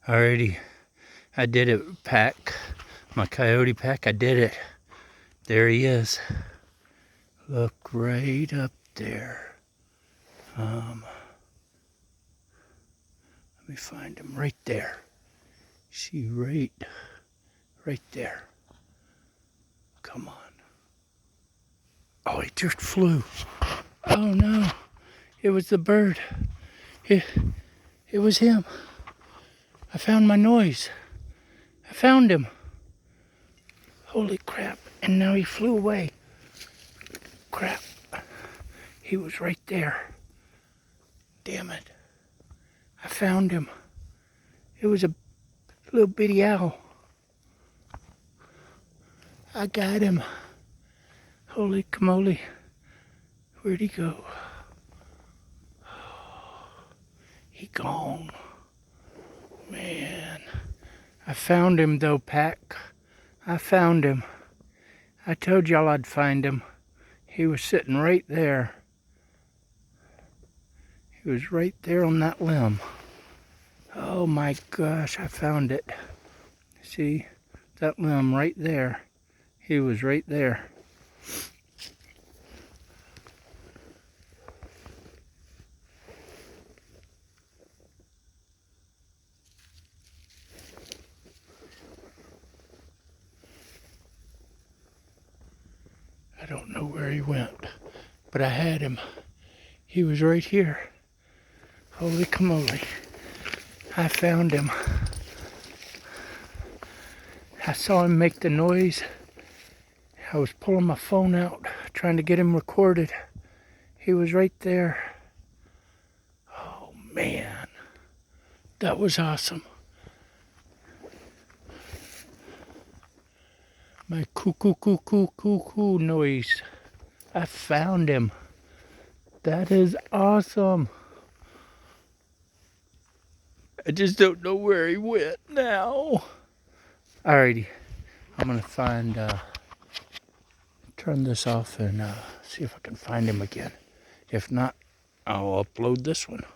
Alrighty, I did it, pack. My coyote pack, I did it. There he is. Look right up there. Let me find him right there. See, right there. Come on. Oh, he just flew. Oh no, it was the bird. It was him. I found my noise. I found him. Holy crap. And now he flew away. Crap. He was right there. Damn it. I found him. It was a little bitty owl. I got him. Holy camole. Where'd he go? He gone. Man. I found him though, Pack. I found him. I told y'all I'd find him. He was sitting right there. He was right there on that limb. Oh my gosh, I found it. See, that limb right there. He was right there. I don't know where he went, but I had him. He was right here. Holy camole. I found him. I saw him make the noise. I was pulling my phone out, trying to get him recorded. He was right there. Oh man, that was awesome. My cuckoo noise. I found him. That is awesome. I just don't know where he went now. Alrighty, I'm gonna find, turn this off and see if I can find him again. If not, I'll upload this one.